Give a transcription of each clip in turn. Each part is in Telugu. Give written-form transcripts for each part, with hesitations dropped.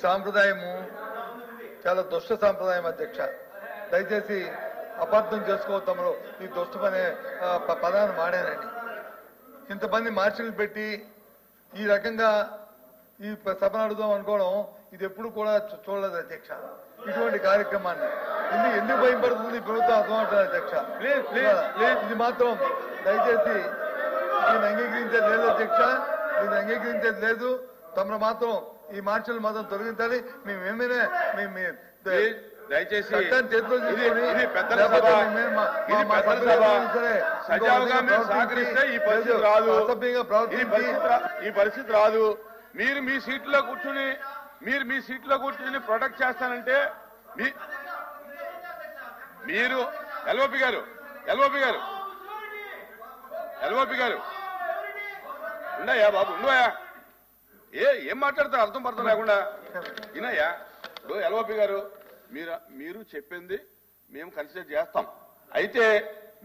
సాంప్రదాయము చాలా దుష్ట సాంప్రదాయం అధ్యక్ష. దయచేసి అపార్థం చేసుకోవద్దాము. ఈ దుష్టమనే పదాన్ని వాడానండి. ఇంతమంది మార్షల్ పెట్టి ఈ రకంగా ఈ సభను అడుగుదాం అనుకోవడం ఇది ఎప్పుడు కూడా చూడలేదు అధ్యక్ష. ఇటువంటి కార్యక్రమాన్ని ఎందుకు భయపడుతుంది ప్రభుత్వం అర్థం అవుతుంది అధ్యక్ష. ఇది మాత్రం దయచేసి దీన్ని అంగీకరించేది లేదు అధ్యక్ష. దీన్ని అంగీకరించేది లేదు. తమరు మాత్రం ఈ మార్షల్ మాత్రం తొలగించాలి. మేమేమైనా దయచేసి ఈ పరిస్థితి రాదు. మీరు మీ సీట్లో కూర్చుని ప్రొటెక్ట్ చేస్తానంటే మీరు ఎల్ఓపి గారు ఉన్నాయా బాబు ఉన్నాయా? ఏం మాట్లాడతారు అర్థం పడతాం లేకుండా వినయ్యా. ఇప్పుడు ఎల్ఓపి గారు మీరు చెప్పింది మేము కన్సిడర్ చేస్తాం. అయితే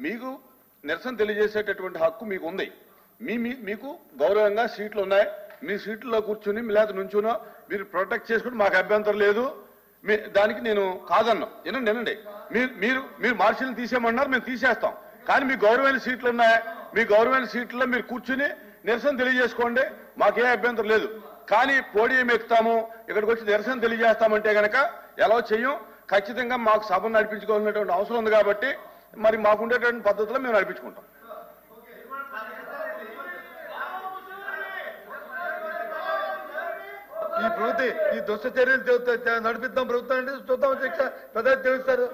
మీకు నిరసన తెలియజేసేటటువంటి హక్కు మీకు ఉంది. మీకు గౌరవంగా సీట్లు ఉన్నాయి. మీ సీట్లో కూర్చుని లేదా నుంచునో మీరు ప్రొటెక్ట్ చేసుకుని మాకు అభ్యంతరం లేదు. దానికి నేను కాదన్నా. వినండి. మీరు మార్షల్ని తీసేయమన్నారు, మేము తీసేస్తాం. కానీ మీ గౌరవమైన సీట్లు ఉన్నాయి. మీ గౌరవమైన సీట్లలో మీరు కూర్చుని నిరసన తెలియజేసుకోండి, మాకే అభ్యంతరం లేదు. కానీ పోడియం ఎక్కుతాము, ఇక్కడికి వచ్చి నిరసన తెలియజేస్తామంటే గనక ఎలా చెయ్యం. ఖచ్చితంగా మాకు సభను నడిపించుకోవాల్సినటువంటి అవసరం ఉంది కాబట్టి మరి మాకుండేటువంటి పద్ధతిలో మేము నడిపించుకుంటాం. ఈ ప్రభుత్వం ఈ దుష్ట చర్యలు నడిపిద్దాం ప్రభుత్వం అంటే చూద్దాం అధ్యక్ష. ప్రజలు తెలుస్తారు.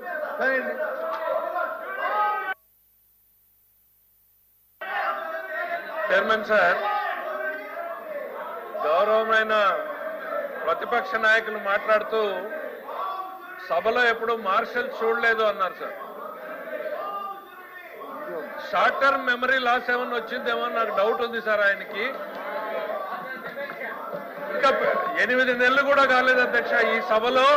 చైర్మన్ సార్, గౌరవమైన ప్రతిపక్ష నాయకులు మాట్లాడుతూ సభలో ఎప్పుడు మార్షల్ చూడలేదు అన్నారు sir. Short term memory loss ఏమన్నా వచ్చిందేమో నాకు డౌట్ ఉంది సార్. ఆయనకి ఇంకా 8 నెలలు కూడా కాలేదు అధ్యక్ష. ఈ సభలో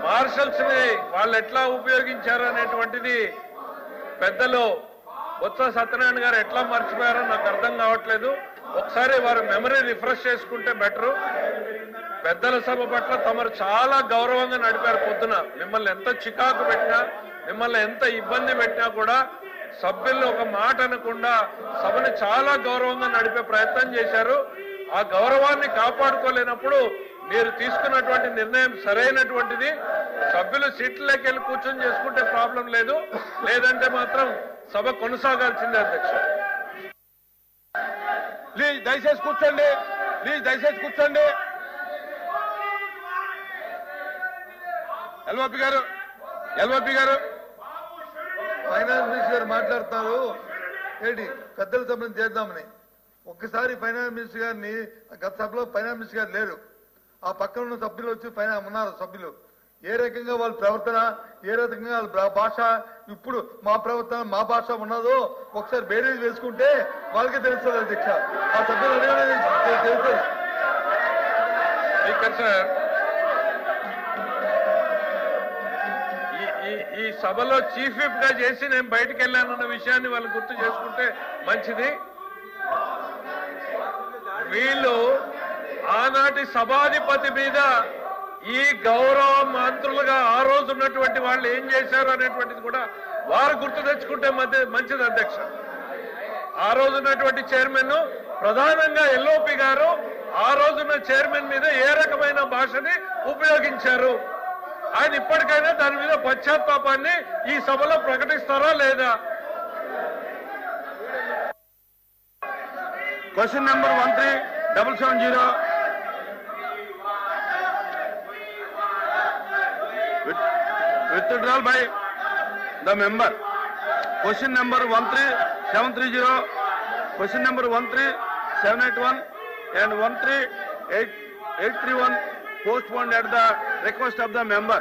మార్షల్స్ ని వాళ్ళు ఎట్లా ఉపయోగించారు అనేటువంటిది పెద్దలు బొత్స సత్యనారాయణ గారు ఎట్లా మర్చిపోయారో నాకు అర్థం కావట్లేదు. ఒకసారి వారు మెమరీ రిఫ్రెష్ చేసుకుంటే బెటరు. పెద్దల సభ పట్ల తమరు చాలా గౌరవంగా నడిపారు. పొద్దున మిమ్మల్ని ఎంత చికాకు పెట్టినా, మిమ్మల్ని ఎంత ఇబ్బంది పెట్టినా కూడా సభ్యులు ఒక మాట అనకుండా సభని చాలా గౌరవంగా నడిపే ప్రయత్నం చేశారు. ఆ గౌరవాన్ని కాపాడుకోలేనప్పుడు మీరు తీసుకున్నటువంటి నిర్ణయం సరైనటువంటిది. సభ్యులు సీట్లకి వెళ్ళి కూర్చొని చేసుకుంటే ప్రాబ్లం లేదు, లేదంటే మాత్రం సభ కొనసాగాల్సిందే అధ్యక్ష. ప్లీజ్ దయచేసి కూర్చోండి. ఎల్ఓపి గారు ఫైనాన్స్ మినిస్టర్ గారు మాట్లాడుతున్నారు ఏంటి పెద్దల సభను చేద్దామని. ఒక్కసారి ఫైనాన్స్ మినిస్టర్ గారిని గత సభలో ఫైనాన్స్ మినిస్టర్ గారు లేరు. ఆ పక్కన ఉన్న సభ్యులు వచ్చి ఉన్నారు సభ్యులు. ఏ రకంగా వాళ్ళ ప్రవర్తన, ఏ రకంగా వాళ్ళ భాష, ఇప్పుడు మా ప్రవర్తన మా భాష ఉన్నదో ఒకసారి బేరేజ్ వేసుకుంటే వాళ్ళకే తెలుస్తుంది అధ్యక్ష. ఆ సభ్యులు తెలుస్తుంది. సార్, ఈ సభలో చీఫ్ విప్ గా చేసి నేను బయటకు వెళ్ళానన్న విషయాన్ని వాళ్ళు గుర్తు చేసుకుంటే మంచిది. వీళ్ళు ఆనాటి సభాధిపతి మీద ఈ గౌరవ మంత్రులుగా ఆ రోజు ఉన్నటువంటి వాళ్ళు ఏం చేశారు అనేటువంటిది కూడా వారు గుర్తు తెచ్చుకుంటే మంచిది అధ్యక్ష. ఆ రోజు ఉన్నటువంటి చైర్మన్, ప్రధానంగా ఎల్ఓపి గారు ఆ రోజున్న చైర్మన్ మీద ఏ రకమైన భాషని ఉపయోగించారు, ఆయన ఇప్పటికైనా దాని మీద పశ్చాత్తాపాన్ని ఈ సభలో ప్రకటిస్తారా లేదా? Question number 13770 withdrawal by the member. Question number 13730, question number 13781 and 13831 postponed at the request of the member.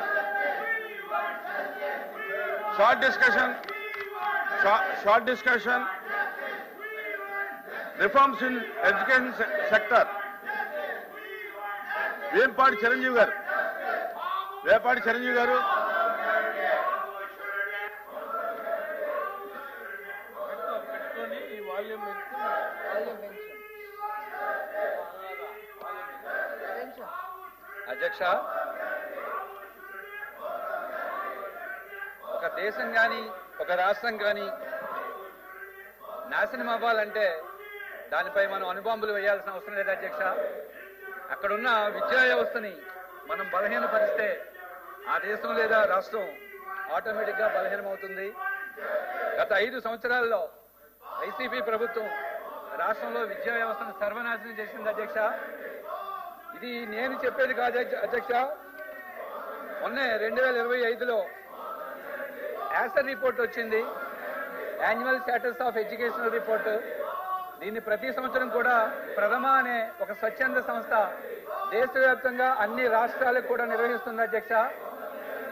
Short discussion. Reforms in education sector. Vepadi Chiranjeevi గారు అధ్యక్ష, ఒక దేశం కానీ ఒక రాష్ట్రం కానీ నాశనం అవ్వాలంటే దానిపై మనం అణుబాంబులు వేయాల్సిన అవసరం లేదు అధ్యక్ష. అక్కడున్న విద్యా వ్యవస్థని మనం బలహీనపరిస్తే ఆ దేశం లేదా రాష్ట్రం ఆటోమేటిక్ గా బలహీనమవుతుంది. గత 5 సంవత్సరాల్లో వైసీపీ ప్రభుత్వం రాష్ట్రంలో విద్యా వ్యవస్థను సర్వనాశనం చేసింది అధ్యక్ష. ఇది నేను చెప్పేది కాదు అధ్యక్ష. మొన్నే 2025లో యాసర్ రిపోర్ట్ వచ్చింది, annual status of educational report. దీన్ని ప్రతి సంవత్సరం కూడా ప్రథమ అనే ఒక స్వచ్ఛంద సంస్థ దేశవ్యాప్తంగా అన్ని రాష్ట్రాలకు కూడా నిర్వహిస్తుంది అధ్యక్ష.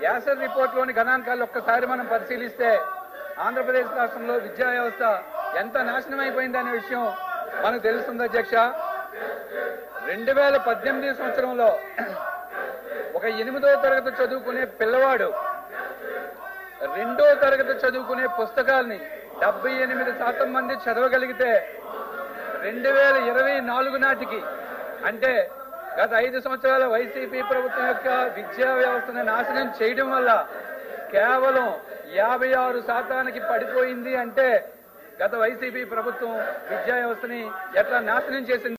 యాసర్ రిపోర్ట్ లోని గణాంకాలు ఒక్కసారి మనం పరిశీలిస్తే ఆంధ్రప్రదేశ్ రాష్ట్రంలో విద్యా వ్యవస్థ ఎంత నాశనం అయిపోయిందనే విషయం మనకు తెలుస్తుంది అధ్యక్ష. 2018 సంవత్సరంలో ఒక 8వ తరగతి చదువుకునే పిల్లవాడు 2వ తరగతి చదువుకునే పుస్తకాల్ని 78% మంది చదవగలిగితే 2024 నాటికి, అంటే గత 5 సంవత్సరాల వైసీపీ ప్రభుత్వం యొక్క విద్యా వ్యవస్థను నాశనం చేయడం వల్ల కేవలం 56% పడిపోయింది. అంటే గత వైసీపీ ప్రభుత్వం విద్యా వ్యవస్థని ఎట్లా నాశనం చేసింది